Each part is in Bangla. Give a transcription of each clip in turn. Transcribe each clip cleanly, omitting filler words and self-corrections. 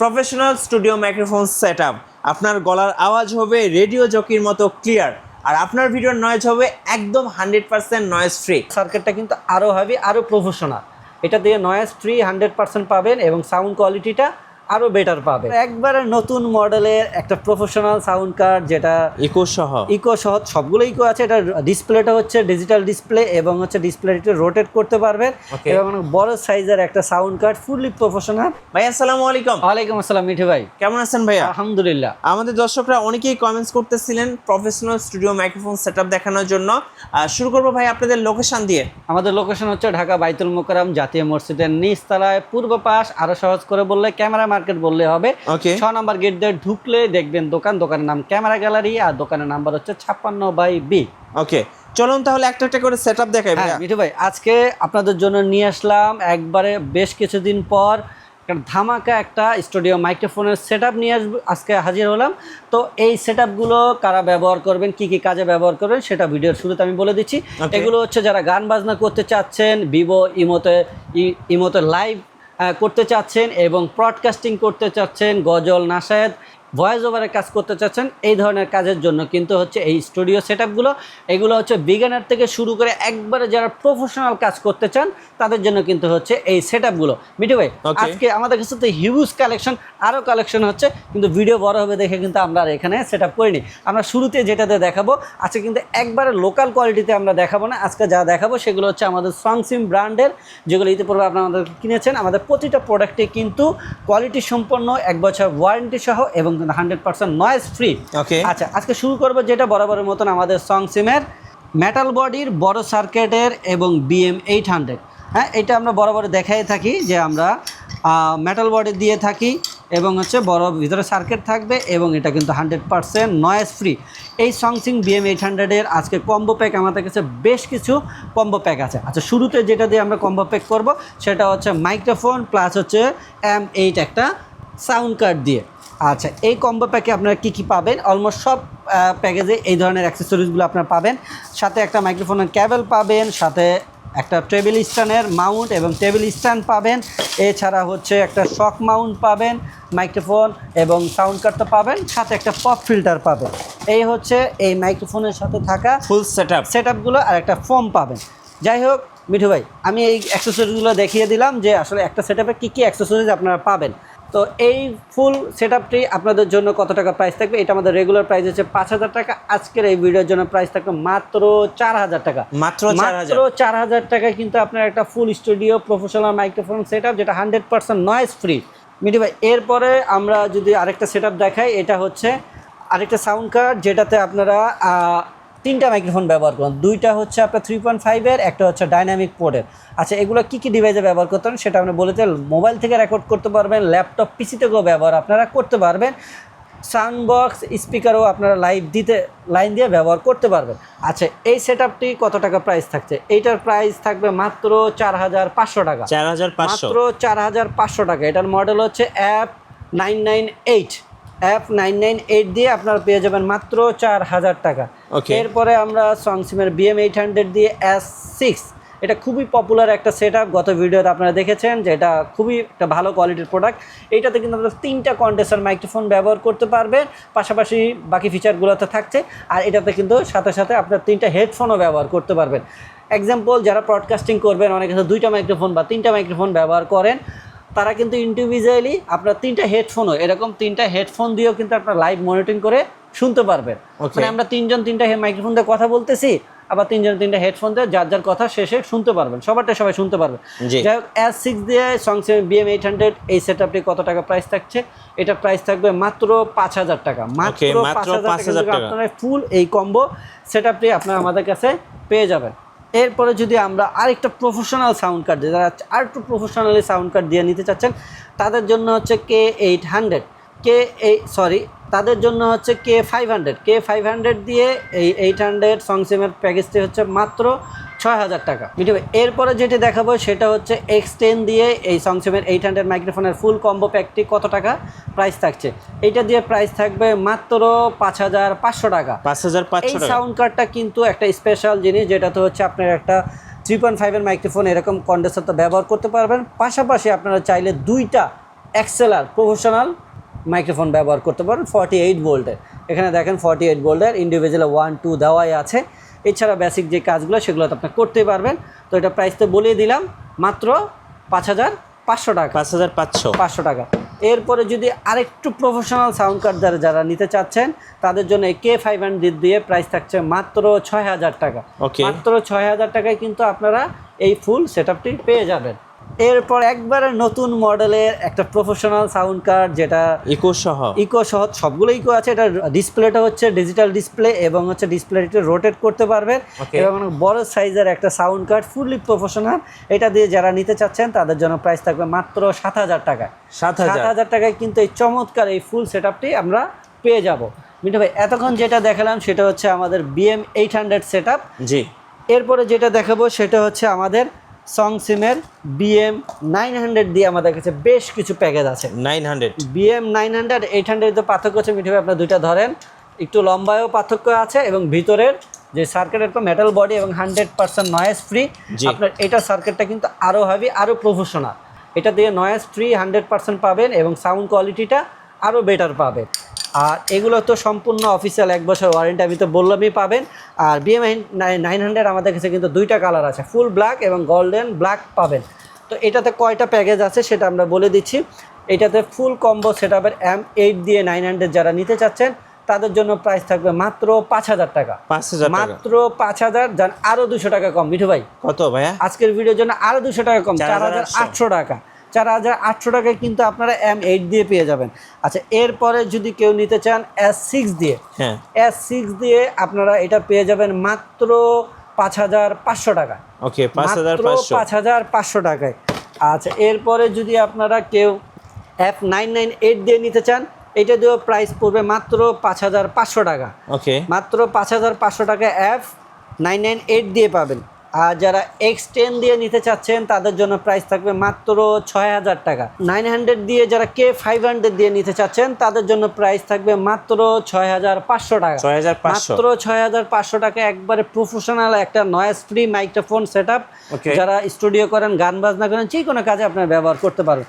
Professional studio microphone setup. আপনার গলার আওয়াজ হবে রেডিও জকির মতো ক্লিয়ার, আর আপনার ভিডিওর নয়েজ হবে একদম 100% নয়েজ ফ্রি। সার্কিটটা কিন্তু আরও হেভি, আরও প্রফেশনাল। এটা দিয়ে নয়েজ ফ্রি 100% পাবেন এবং সাউন্ড কোয়ালিটিটা আরও বেটার পাবেন। একবারে নতুন মডেলের একটা প্রফেশনাল সাউন্ড কার্ড, যেটা ইকো সহ সবগুলো ইকো আছে। এটা ডিসপ্লেটা হচ্ছে ডিজিটাল ডিসপ্লে এবং হচ্ছে ডিসপ্লেটা রোটেট করতে পারবেন এবং অনেক বড় সাইজের একটা সাউন্ড কার্ড, ফুললি প্রফেশনাল। ভাই আসসালামু আলাইকুম। ওয়ালাইকুম আসসালাম মিঠু ভাই, কেমন আছেন ভাইয়া? আলহামদুলিল্লাহ। আমাদের দর্শকরা অনেকেই কমেন্টস করতেছিলেন প্রফেশনাল স্টুডিও মাইক্রোফোন সেটআপ দেখানোর জন্য। শুরু করবো ভাই আপনাদের লোকেশন দিয়ে। আমাদের লোকেশন হচ্ছে ঢাকা বাইতুল মোকাররম জাতীয় মসজিদের নিচতলায় পূর্ব পাশ। আরো সহজ করে বললে ক্যামেরা মার্কেট বললে হবে। 6 নম্বর গেট দিয়ে ঢুকলে দেখবেন দোকানের নাম ক্যামেরা গ্যালারি, আর দোকানের নাম্বার হচ্ছে 56/B। ওকে, চলুন তাহলে একটা একটা করে সেটআপ দেখাই ভাইয়া। মিঠু ভাই, আজকে আপনাদের জন্য নিয়ে আসলাম একবারে বেশ কিছুদিন পর ধামাকা একটা স্টুডিও মাইক্রোফোনের সেটআপ নিয়ে আজকে হাজির হলাম। তো এই সেটআপগুলো কারা ব্যবহার করবেন, কি কি কাজে ব্যবহার করবেন, সেটা ভিডিওর শুরুতে আমি বলে দিচ্ছি। এগুলো হচ্ছে যারা গান বাজনা করতে চাচ্ছেন, ভিভো ইমোতে লাইভ করতে চাচ্ছেন এবং ব্রডকাস্টিং করতে চাচ্ছেন, গজল নাশায়েদ ভয়েস ওভারে কাজ করতে চাচ্ছেন, এই ধরনের কাজের জন্য কিন্তু হচ্ছে এই স্টুডিও সেটআপগুলো। এগুলো হচ্ছে বিগিনার থেকে শুরু করে একবারে যারা প্রফেশনাল কাজ করতে চান তাদের জন্য কিন্তু হচ্ছে এই সেটআপগুলো। মিঠু ভাই, আজকে আমাদের কাছে তো হিউজ কালেকশন, আরও কালেকশন হচ্ছে, কিন্তু ভিডিও বড় হবে দেখে কিন্তু আমরা আর এখানে সেটআপ করিনি। আমরা শুরুতে যেটাতে দেখাবো আজকে কিন্তু একবারে লোকাল কোয়ালিটিতে আমরা দেখাবো না। আজকে যা দেখাবো সেগুলো হচ্ছে আমাদের সংসিম ব্র্যান্ডের, যেগুলো ইতিপূর্বে আপনারা আমাদের কিনেছেন। আমাদের প্রতিটা প্রোডাক্টে কিন্তু কোয়ালিটি সম্পন্ন, 1 বছর ওয়ারেন্টি সহ এবং 100% নয়েজ ফ্রি। আচ্ছা, আজকে শুরু করবো যেটা বরাবরের মতন আমাদের সংসিমের মেটাল বডির বড় সার্কিটের এবং BM800। হ্যাঁ, এটা আমরা বরাবর দেখাই থাকি যে আমরা মেটাল বডি দিয়ে থাকি এবং হচ্ছে বড় ভিতরে সার্কিট থাকবে এবং এটা কিন্তু 100% নয়েজ ফ্রি। এই সংসিং BM800-এর আজকে কম্বো প্যাক আমাদের কাছে বেশ কিছু কম্বো প্যাক আছে। আচ্ছা, শুরুতে যেটা দিয়ে আমরা কম্বো প্যাক করব সেটা হচ্ছে মাইক্রোফোন প্লাস হচ্ছে M8 একটা সাউন্ড কার্ড দিয়ে। আচ্ছা, এই কম্বো প্যাকে আপনারা কী কী পাবেন? অলমোস্ট সব প্যাকেজে এই ধরনের অ্যাক্সেসরিজগুলো আপনারা পাবেন। সাথে একটা মাইক্রোফোনের ক্যাবেল পাবেন, সাথে একটা টেবিল স্ট্যান্ডের মাউন্ট এবং টেবিল স্ট্যান্ড পাবেন। এছাড়া হচ্ছে একটা শক মাউন্ট পাবেন, মাইক্রোফোন এবং সাউন্ড কার্ডটা পাবেন, সাথে একটা পপ ফিল্টার পাবেন। এই হচ্ছে এই মাইক্রোফোনের সাথে থাকা ফুল সেটআপগুলো, আর একটা ফোম পাবেন। যাই হোক মিঠু ভাই, আমি এই অ্যাক্সেসরিজগুলো দেখিয়ে দিলাম যে আসলে একটা সেটআপে কী কী অ্যাক্সেসরিজ আপনারা পাবেন। তো এই ফুল সেটআপটি আপনাদের জন্য কত টাকা প্রাইস থাকবে? এটা আমাদের রেগুলার প্রাইস হচ্ছে 5,000 টাকা। আজকের এই ভিডিওর জন্য প্রাইস থাকবে মাত্র 4,000 টাকা। মাত্র 4,000 টাকায় কিন্তু আপনার একটা ফুল স্টুডিও প্রফেশনাল মাইক্রোফোন সেটআপ, যেটা 100% নয়েজ ফ্রি। মিঠু ভাই, এরপরে আমরা যদি আরেকটা সেটআপ দেখাই, এটা হচ্ছে আরেকটা সাউন্ড কার্ড, যেটাতে আপনারা 3টা মাইক্রোফোন ব্যবহার করেন। 2টা হচ্ছে আপনার 3.5-এর, একটা হচ্ছে ডাইনামিক পোর্টের। আচ্ছা, এগুলো কী কী ডিভাইসে ব্যবহার করতে পারেন সেটা আমরা বলেছি। মোবাইল থেকে রেকর্ড করতে পারবেন, ল্যাপটপ পিসি থেকেও ব্যবহার আপনারা করতে পারবেন। সাউন্ড বক্স স্পিকারও আপনারা লাইন দিয়ে ব্যবহার করতে পারবেন। আচ্ছা, এই সেটআপটি কত টাকা প্রাইস থাকছে? এইটার প্রাইস থাকবে মাত্র 4,500 টাকা। মাত্র 4,500 টাকা। এটার মডেল হচ্ছে F998 দিয়ে আপনারা পেয়ে যাবেন মাত্র 4,000 টাকা। এরপরে আমরা সংসিমের BM800 দিয়ে S6, এটা খুবই পপুলার একটা সেটআপ। গত ভিডিওতে আপনারা দেখেছেন যে এটা খুবই একটা ভালো কোয়ালিটির প্রোডাক্ট। এইটাতে কিন্তু আপনারা 3টা কন্ডেন্সার মাইক্রোফোন ব্যবহার করতে পারবেন, পাশাপাশি বাকি ফিচারগুলোতে থাকছে। আর এটাতে কিন্তু সাথে সাথে আপনার 3টা হেডফোনও ব্যবহার করতে পারবেন। এক্সাম্পল, যারা ব্রডকাস্টিং করবেন, অনেকে 2টা মাইক্রোফোন বা 3টা মাইক্রোফোন ব্যবহার করেন, তারা কিন্তু ইন্ডিভিজুয়ালি আপনার 3টা হেডফোনও, এরকম 3টা হেডফোন দিয়েও কিন্তু আপনার লাইভ মনিটরিং করে শুনতে পারবেন। মানে আমরা 3জন 3টা মাইক্রোফোন দিয়ে কথা বলতেছি, আবার 3জন 3টা হেডফোন দিয়ে যার কথা শেষে শুনতে পারবেন, সবাই শুনতে পারবেন। যাই হোক, S6 দিয়ে সংসিম BM800 এই সেটআপটি কত টাকা প্রাইস থাকছে? এটা প্রাইস থাকবে মাত্র 5,000 টাকা। মাত্র 5,000 টাকা আপনারা ফুল এই কম্বো সেটআপটি আপনারা আমাদের কাছে পেয়ে যাবেন। এরপরে যদি আমরা আরেকটা প্রফেশনাল সাউন্ড কার্ড দিই, যারা আরেকটু প্রফেশনালি সাউন্ড কার্ড দিয়ে নিতে চাচ্ছেন, তাদের জন্য হচ্ছে তাদের জন্য হচ্ছে K500 দিয়ে এই 800 সংসিমের প্যাকেজটি হচ্ছে মাত্র 6,000 টাকা। এরপরে যেটি দেখাবো সেটা হচ্ছে X10 দিয়ে এই সংসিমের 800 মাইক্রোফোনের ফুল কম্বো প্যাকটি কত টাকা প্রাইস থাকছে? এইটা দিয়ে প্রাইস থাকবে মাত্র 5,500 টাকা। এই সাউন্ড কার্ডটা কিন্তু একটা স্পেশাল জিনিস, যেটাতে হচ্ছে আপনার একটা 3.5-এর মাইক্রোফোন এরকম কন্ডেন্সার তো ব্যবহার করতে পারবেন, পাশাপাশি আপনারা চাইলে 2টা এক্সেলআর প্রফেশনাল মাইক্রোফোন ব্যবহার করতে পারেন 48 ভোল্টের। এখানে দেখেন 48 ভোল্টের ইন্ডিভিজুয়াল 1 2 দেওয়াই আছে। এছাড়া বেসিক যে কাজগুলো সেগুলো তো আপনি করতে পারবেন। তো এটা প্রাইস তো বলেই দিলাম, মাত্র 5500 টাকা। 5500 টাকা। এরপরে যদি আরেকটু প্রফেশনাল সাউন্ড কার্ড যারা নিতে চাচ্ছেন তাদের জন্য K500 দিয়ে প্রাইস থাকছে মাত্র 6000 টাকা। মাত্র 6000 টাকায় কিন্তু আপনারা এই ফুল সেটআপটি পেয়ে যাবেন। এরপর একবারে নতুন মডেলের একটা প্রফেশনাল সাউন্ড কার্ড, যেটা ইকো সহ সবগুলো ইকো আছে। এটা ডিসপ্লেটা হচ্ছে ডিজিটাল ডিসপ্লে এবং হচ্ছে ডিসপ্লেটা রোটেট করতে পারবেন এবং বড় সাইজের একটা সাউন্ড কার্ড ফুললি প্রফেশনাল। এটা দিয়ে যারা নিতে চাচ্ছেন তাদের জন্য প্রাইস থাকবে মাত্র 7000 টাকা। 7000 টাকায় কিন্তু এই চমৎকার এই ফুল সেটআপটি আমরা পেয়ে যাব। মিঠু ভাই, এতক্ষণ যেটা দেখালাম সেটা হচ্ছে আমাদের BM800 সেটআপ। জি। এরপরে যেটা দেখাবো সেটা হচ্ছে আমাদের সংসিমের BM900 দিয়ে আমাদের কাছে বেশ কিছু প্যাকেজ আছে। 900 BM900 800 তো পার্থক্য আছে মিঠু ভাই, আপনার দুইটা ধরেন, একটু লম্বায়ও পার্থক্য আছে এবং ভিতরের যে সার্কিটের তো মেটাল বডি এবং 100% নয়েজ ফ্রি। আপনার এটা সার্কিটটা কিন্তু আরও হেভি, আরও প্রফেশনাল। এটা দিয়ে নয়েজ ফ্রি 100% পাবেন এবং সাউন্ড কোয়ালিটিটা আরও বেটার পাবেন। আর এগুলো তো সম্পূর্ণ অফিসিয়াল 1 বছর ওয়ারেন্টি আমি তো বললামই পাবেন। আর BM900 আমাদের কাছে কিন্তু দুইটা কালার আছে, ফুল ব্ল্যাক এবং গোল্ডেন ব্ল্যাক পাবেন। তো এটাতে কয়টা প্যাকেজ আছে সেটা আমরা বলে দিচ্ছি। এটাতে ফুল কম্বো সেটআপের M8 দিয়ে 900 যারা নিতে চাচ্ছেন তাদের জন্য প্রাইস থাকবে মাত্র 5000 টাকা। মাত্র 5000, যান আরও 200 টাকা কম। মিঠু ভাই কত ভাইয়া? আজকের ভিডিওর জন্য আরও 200 টাকা কম, 4800 টাকা। 4800 টাকায় কিন্তু আপনারা M8 দিয়ে পেয়ে যাবেন। আচ্ছা, এরপরে যদি কেউ নিতে চান S6 দিয়ে, S6 দিয়ে আপনারা এটা পেয়ে যাবেন মাত্র 5500 টাকা। ওকে, 5500 টাকায়। আচ্ছা, এরপরে যদি আপনারা কেউ F998 দিয়ে নিতে চান, এটা দিয়েও প্রাইস পড়বে মাত্র 5500 টাকা। ওকে, মাত্র 5500 টাকা F998 দিয়ে পাবেন। আর যারা X10 দিয়ে নিতে চাচ্ছেন তাদের জন্য প্রাইস থাকবে মাত্র 6000 টাকা। 900 দিয়ে যারা K500 দিয়ে নিতে চাচ্ছেন তাদের জন্য প্রাইস থাকবে মাত্র 6500 টাকা। মাত্র 6500 টাকা একবারে প্রফেশনাল একটা নয়েজ ফ্রি মাইক্রোফোন সেটআপ। যারা স্টুডিও করেন, গান বাজনা করেন, যে কোনো কাজে আপনারা ব্যবহার করতে পারেন।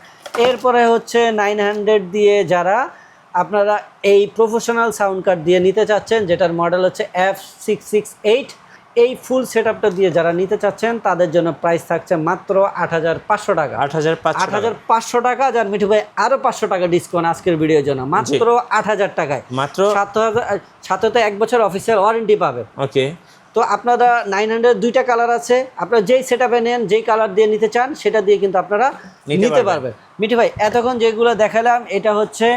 এরপরে হচ্ছে 900 দিয়ে যারা আপনারা এই প্রফেশনাল সাউন্ড কার্ড দিয়ে নিতে চাচ্ছেন, যেটার মডেল হচ্ছে F668, এই ফুল সেটআপটা দিয়ে যারা নিতে চাচ্ছেন তাদের জন্য প্রাইস থাকছে মাত্র 8500 টাকা। 8500 টাকা। যার মিঠু ভাই আরো 500 টাকা ডিসকাউন্ট আজকের ভিডিওর জন্য, মাত্র 8000 টাকায়। মাত্র 7000 তো 1 বছর অফিসিয়াল ওয়ারেন্টি পাবেন। ওকে, তো আপনারা 900 দুইটা কালার আছে, আপনারা যেই সেটআপে নেন, যেই কালার দিয়ে নিতে চান সেটা দিয়ে কিন্তু আপনারা নিতে পারবেন। মিঠু ভাই, এতক্ষণ যেগুলো দেখালাম এটা হচ্ছে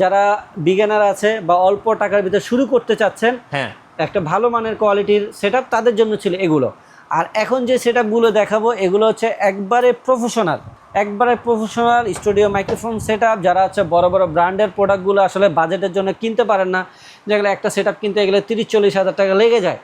যারা বিগিনার আছে বা অল্প টাকার ভিতরে শুরু করতে চাচ্ছেন, একটা ভালো মানের কোয়ালিটির সেটআপ, তাদের জন্য ছিল এগুলো। আর এখন যে সেটআপগুলো দেখাবো এগুলো হচ্ছে একবারে প্রফেশনাল স্টুডিও মাইক্রোফোন সেটআপ। যারা হচ্ছে বড় বড় ব্র্যান্ডের প্রোডাক্টগুলো আসলে বাজেটের জন্য কিনতে পারেন না, যেগুলো একটা সেটআপ কিনতে গেলে 30-40 হাজার টাকা লেগে যায়,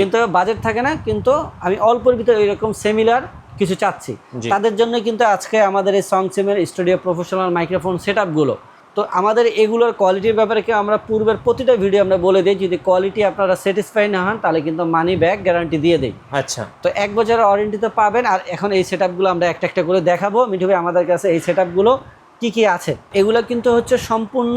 কিন্তু বাজেট থাকে না, কিন্তু আমি অল্পের ভিতরে এরকম সিমিলার কিছু চাচ্ছি, তাদের জন্য কিন্তু আজকে আমাদের এই সংসিমের স্টুডিও প্রফেশনাল মাইক্রোফোন সেটআপগুলো। তো আমাদের এগুলোর কোয়ালিটির ব্যাপারে কি আমরা পূর্বের প্রতিটা ভিডিও আমরা বলে দিই, যদি কোয়ালিটি আপনারা স্যাটিসফাই না হন তাহলে কিন্তু মানি ব্যাক গ্যারান্টি দিয়ে দেই। আচ্ছা, তো 1 বছরের ওয়ারেন্টি তো পাবেন। আর এখন এই সেটআপগুলো আমরা একটা একটা করে দেখাবো। মিঠু ভাই, আমাদের কাছে এই সেটআপগুলো কি আছে, এগুলো কিন্তু হচ্ছে সম্পূর্ণ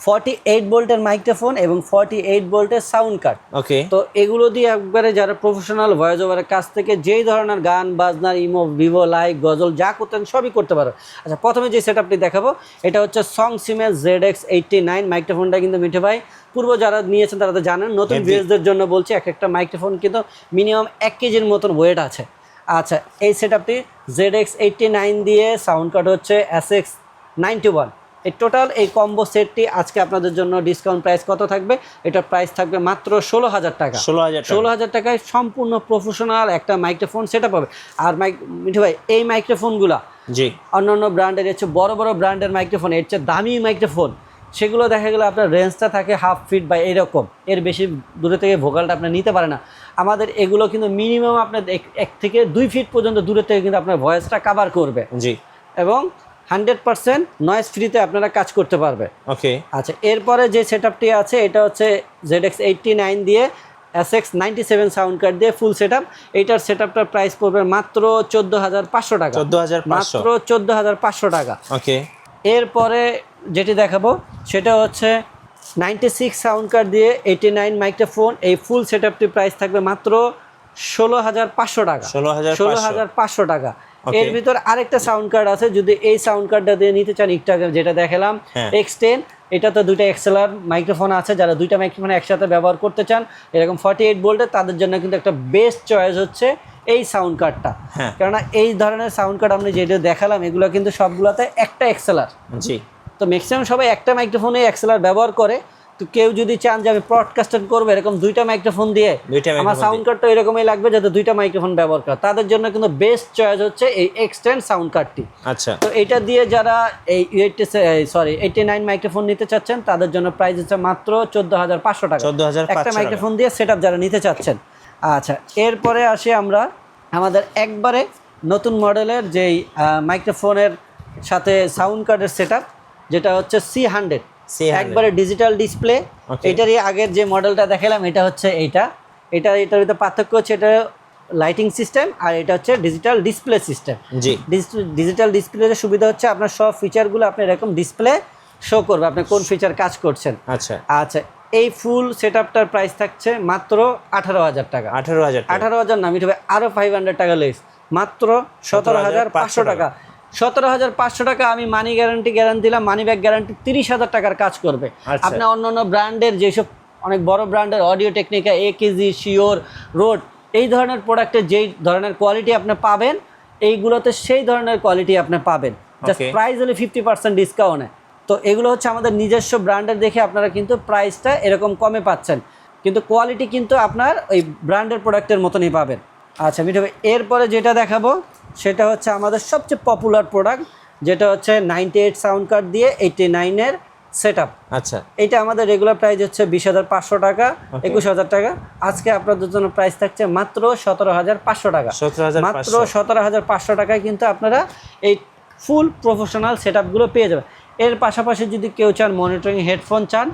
48 ভোল্টের মাইক্রোফোন এবং 48 ভোল্টের সাউন্ড কার্ড। ওকে, তো এগুলো দিয়ে একবারে যারা প্রফেশনাল ভয়েস ওভারের কাছ থেকে যেই ধরনের গান বাজনার ইমো, ভিভো, লাইক, গজল যা করতেন সবই করতে পারো। আচ্ছা, প্রথমে যে সেটআপটি দেখাবো এটা হচ্ছে সংসিমের ZX89 মাইক্রোফোনটা। কিন্তু মিঠু ভাই পূর্ব যারা নিয়েছেন তারা তো জানেন, নতুন ভিউয়ারদের জন্য বলছি, একটা মাইক্রোফোন কিন্তু মিনিমাম 1 কেজির মতন ওয়েট আছে। আচ্ছা, এই সেটআপটি ZX89 দিয়ে, সাউন্ড কার্ড হচ্ছে SX91। এই টোটাল এই কম্বো সেটটি আজকে আপনাদের জন্য ডিসকাউন্ট প্রাইস কত থাকবে? এটার প্রাইস থাকবে মাত্র 16000 টাকা। 16000 টাকায় সম্পূর্ণ প্রফেশনাল একটা মাইক্রোফোন সেটআপ হবে। আর মিঠু ভাই, এই মাইক্রোফোনগুলা অন্যান্য ব্র্যান্ডের হচ্ছে বড় বড় ব্র্যান্ডের মাইক্রোফোন, এর চেয়ে দামি মাইক্রোফোন, সেগুলো দেখা গেলে আপনার রেঞ্জটা থাকে 1/2 ফিট বা এরকম, এর বেশি দূরে থেকে ভোকালটা আপনার নিতে পারে না। আমাদের এগুলো কিন্তু মিনিমাম আপনার 1 থেকে 2 ফিট পর্যন্ত দূরে থেকে কিন্তু আপনার ভয়েসটা কভার করবে। এবং 100% নয়েজ ফ্রিতে আপনারা কাজ করতে পারবে। ওকে, আচ্ছা, এরপরে যে সেটআপটি আছে এটা হচ্ছে ZX89 দিয়ে SX97 সাউন্ড কার্ড দিয়ে ফুল সেটআপ। এইটার সেটআপটার প্রাইস পড়বে মাত্র 14500 টাকা। মাত্র 14500 টাকা। ওকে, এরপরে যেটি দেখাবো সেটা হচ্ছে 96 সাউন্ড কার্ড দিয়ে 89 মাইক্রোফোন। এই ফুল সেটআপটি প্রাইস থাকবে মাত্র 16,500 টাকা। 16,500 টাকা। এর ভিতর আরেকটা সাউন্ড কার্ড আছে, যদি এই সাউন্ড কার্ডটা দিয়ে নিতে চান, একটু আগে যেটা দেখালাম X10, এটা তো দুইটা এক্সএলআর মাইক্রোফোন আছে, যারা দুইটা মাইক্রোফোন একসাথে ব্যবহার করতে চান এরকম 48 ভোল্টের, তাদের জন্য কিন্তু একটা বেস্ট চয়েস হচ্ছে এই সাউন্ড কার্ডটা। কেননা এই ধরনের সাউন্ড কার্ড আমরা যেটা দেখালাম এগুলো কিন্তু সবগুলোতে একটা এক্সএলআর। জি। তো ম্যাক্সিমাম সবাই একটা মাইক্রোফোনে এক্সএলআর ব্যবহার করে। তো কেউ যদি চান যে আমি ব্রডকাস্টিং করবো এরকম দুইটা মাইক্রোফোন দিয়ে, আমার সাউন্ড কার্ডটা এরকমই লাগবে যাতে দুইটা মাইক্রোফোন ব্যবহার করে, তাদের জন্য কিন্তু বেস্ট চয়েস হচ্ছে এই X10 সাউন্ড কার্ডটি। আচ্ছা। তো এটা দিয়ে যারা এই 89 মাইক্রোফোন নিতে চাচ্ছেন তাদের জন্য প্রাইস হচ্ছে মাত্র 14,500 টাকা। 14,500 একটা মাইক্রোফোন দিয়ে সেটআপ যারা নিতে চাচ্ছেন। আচ্ছা, এরপরে আসি আমরা আমাদের একবারে নতুন মডেলের যেই মাইক্রোফোনের সাথে সাউন্ড কার্ডের সেটআপ, যেটা হচ্ছে C100 একবারে ডিজিটাল ডিসপ্লে। এটারই আগের যে মডেলটা দেখালাম এটা হচ্ছে এটার ভিতরে পার্থক্য হচ্ছে এটা লাইটিং সিস্টেম আর এটা হচ্ছে ডিজিটাল ডিসপ্লে সিস্টেম। জি। ডিজিটাল ডিসপ্লের সুবিধা হচ্ছে আপনার সব ফিচারগুলো আপনি এরকম ডিসপ্লে শো করবে আপনি কোন ফিচার কাজ করছেন। আচ্ছা আচ্ছা, এই ফুল সেটআপটার প্রাইস থাকছে মাত্র 18,000 টাকা। 18,000 না মিঠু ভাই, আরো 500 টাকা লেস, মাত্র 17,500 টাকা। 17,500 টাকা আমি মানি গ্যারান্টি দিলাম, মানি ব্যাক গ্যারান্টি 30,000 টাকার কাজ করবে। আপনি অন্য ব্র্যান্ডের যেসব অনেক বড় ব্র্যান্ডের অডিও টেকনিকা, একেজি, শিওর, রোড, এই ধরনের প্রোডাক্টের যেই ধরনের কোয়ালিটি আপনি পাবেন এইগুলোতে সেই ধরনের কোয়ালিটি আপনি পাবেন, জাস্ট প্রাইস হলে 50% ডিসকাউন্টে। তো এগুলো হচ্ছে আমাদের নিজস্ব ব্র্যান্ডের দেখে আপনারা কিন্তু প্রাইসটা এরকম কমে পাচ্ছেন, কিন্তু কোয়ালিটি কিন্তু আপনার ওই ব্র্যান্ডের প্রোডাক্টের মতনই পাবেন। আচ্ছা মিঠু ভাই, এরপরে যেটা দেখাবো সেটা হচ্ছে আমাদের সবচেয়ে পপুলার প্রোডাক্ট, যেটা হচ্ছে 98 সাউন্ড কার্ড দিয়ে 89-এর সেটআপ। আচ্ছা, এটা আমাদের রেগুলার প্রাইস হচ্ছে 20,500 টাকা, 21,000 টাকা। আজকে আপনাদের জন্য প্রাইস থাকছে মাত্র 17,500 টাকা। মাত্র 17,500 টাকায় কিন্তু আপনারা এই ফুল প্রফেশনাল সেটআপগুলো পেয়ে যাবেন। এর পাশাপাশি যদি কেউ চান মনিটরিং হেডফোন চান,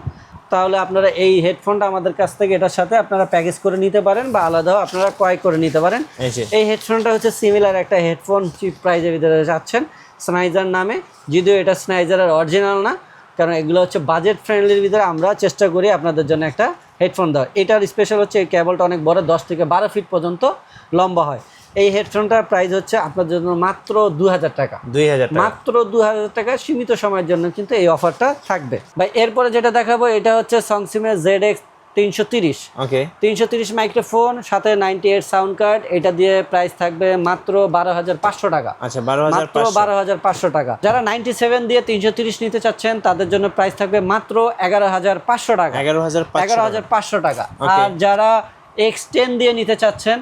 তাহলে আপনারা এই হেডফোনটা আমাদের কাছ থেকে এটার সাথে আপনারা প্যাকেজ করে নিতে পারেন বা আলাদাও আপনারা ক্রয় করে নিতে পারেন। এই হেডফোনটা হচ্ছে সিমিলার একটা হেডফোন, চিপ প্রাইজের ভিতরে যাচ্ছেন স্নাইজার নামে, যদিও এটা স্নাইজারের অরিজিনাল না, কারণ এগুলো হচ্ছে বাজেট ফ্রেন্ডলির ভিতরে আমরা চেষ্টা করি আপনাদের জন্য একটা হেডফোন দেওয়ার। এটার স্পেশাল হচ্ছে এই কেবলটা অনেক বড়, 10 থেকে 12 ফিট পর্যন্ত লম্বা হয়। এই হেডফোনটার প্রাইস হচ্ছে আপনাদের জন্য মাত্র 2,000 টাকা। মাত্র 2,000 টাকা, সীমিত সময়ের জন্য কিন্তু এই অফারটা থাকবে ভাই। এরপরে যেটা দেখাবো এটা হচ্ছে সংসিমের ZX 330। 330 মাইক্রোফোন সাথে 98 সাউন্ড কার্ড, এটা দিয়ে প্রাইস থাকবে মাত্র 12,500 টাকা। আচ্ছা, মাত্র 12,500 টাকা। যারা 97 দিয়ে 330 নিতে চাচ্ছেন তাদের জন্য প্রাইস থাকবে মাত্র 11,500 টাকা। 11,500 টাকা। আর যারা X10 দিয়ে নিতে চাচ্ছেন,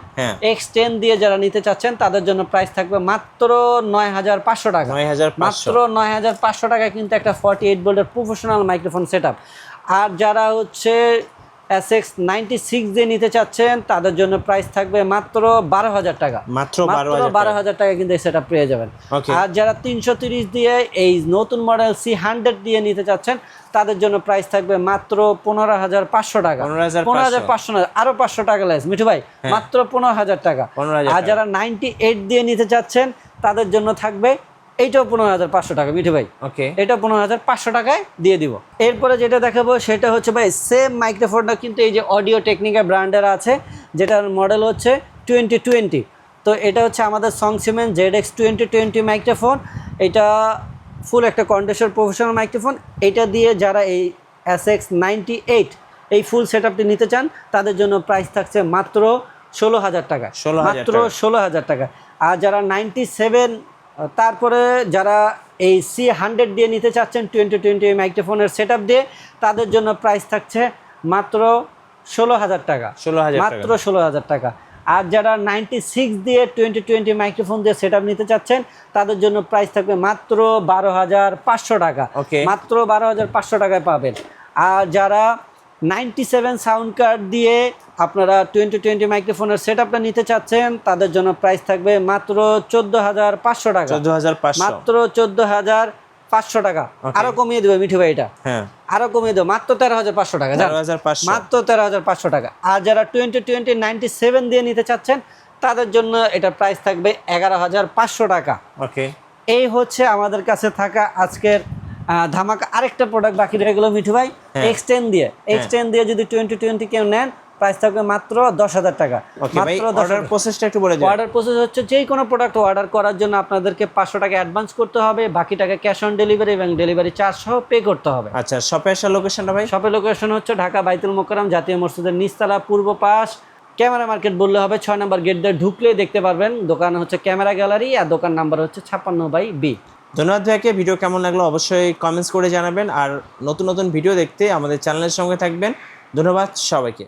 X10 দিয়ে যারা নিতে চাচ্ছেন তাদের জন্য প্রাইস থাকবে মাত্র 9,500 টাকা। মাত্র 9,500 টাকা কিন্তু একটা 48 ভোল্টের প্রফেশনাল মাইক্রোফোন সেটআপ। আর যারা হচ্ছে SX 96 দিয়ে নিতে চাচ্ছেন তাদের জন্য প্রাইস থাকবে মাত্র 12,000 টাকা। মাত্র 12,000 টাকা কিন্তু এই সেটআপ পেয়ে যাবেন। আর যারা 330 দিয়ে এই নতুন মডেল C100 দিয়ে নিতে চাচ্ছেন তাদের জন্য প্রাইস থাকবে মাত্র 15,500 টাকা। 15,500 না, আরো 500 টাকা লেস মিঠু ভাই, মাত্র 15,000 টাকা। আর যারা 98 দিয়ে নিতে চাচ্ছেন তাদের জন্য থাকবে এইটাও 15,500 টাকা মিঠু ভাই। এটা 15,500 টাকায় দিয়ে দিব। এরপরে যেটা দেখাবো সেটা হচ্ছে ভাই সেম মাইক্রোফোনটা কিন্তু এই যে অডিও টেকনিকা ব্র্যান্ডের আছে, যেটার মডেল হচ্ছে 2020। তো এটা হচ্ছে আমাদের সংসিমেন ZX 2020 মাইক্রোফোন। এটা ফুল একটা কন্ডেন্সার প্রফেশনাল মাইক্রোফোন। এটা দিয়ে যারা এই SX 98 এই ফুল সেটআপটি নিতে চান তাদের জন্য প্রাইস থাকছে মাত্র 16,000 টাকা। মাত্র 16,000 টাকা। আর যারা 97 তারপরে যারা এই C100 দিয়ে নিতে চাচ্ছেন 2020 মাইক্রোফোনের সেটআপ দিয়ে, তাদের জন্য প্রাইস থাকছে মাত্র 16,000 টাকা। মাত্র 16,000 টাকা। আর যারা 96 দিয়ে 2020 মাইক্রোফোন দিয়ে সেটআপ নিতে চাচ্ছেন তাদের জন্য প্রাইস থাকবে মাত্র 12,500 টাকা। মাত্র 12,500 টাকায় পাবেন। আর যারা 97 সাউন্ড কার্ড দিয়ে আপনারা 2020 মাইক্রোফোনের সেটআপটা নিতে চাচ্ছেন তাদের জন্য প্রাইস থাকবে মাত্র 14,500 টাকা। মাত্র 14,500 টাকা। আরো কমিয়ে দেবে মিঠু ভাই, এটা আরো কমিয়ে দেবো মাত্র 13,500 টাকা। মাত্র 13,500 টাকা। আর যারা 2020 97 দিয়ে নিতে চাচ্ছেন তাদের জন্য এটা প্রাইস থাকবে 11,500 টাকা। এই হচ্ছে আমাদের কাছে থাকা আজকের ধামাকা আরেকটা প্রোডাক্ট বাকি রয়ে গেল মিঠু ভাই, এক্সটেন্ড দিয়ে যদি 2020 কেউ নেন প্রাইস থাকবে মাত্র 10,000 টাকা। ওকে ভাই, অর্ডার প্রসেসটা একটু বলে দিন। অর্ডার প্রসেস হচ্ছে যে কোনো প্রোডাক্ট অর্ডার করার জন্য আপনাদেরকে 500 টাকা অ্যাডভান্স করতে হবে, বাকি টাকা ক্যাশ অন ডেলিভারি এবং ডেলিভারি চার্জ সহ পে করতে হবে। আচ্ছা, শপে আসার লোকেশনটা ভাই? শপের লোকেশন হচ্ছে ঢাকা বাইতুল মোকাররম জাতীয় মসজিদের নিচতলা পূর্ব পাশ, ক্যামেরা মার্কেট বললে হবে, 6 নম্বর গেট দিয়ে ঢুকলে দেখতে পারবেন। দোকান হচ্ছে ক্যামেরা গ্যালারি আর দোকান নাম্বার হচ্ছে 56/B। ধন্যবাদ ভাইকে। ভিডিও কেমন লাগলো অবশ্যই কমেন্টস করে জানাবেন, আর নতুন নতুন ভিডিও দেখতে আমাদের চ্যানেলের সঙ্গে থাকবেন। ধন্যবাদ সবাইকে।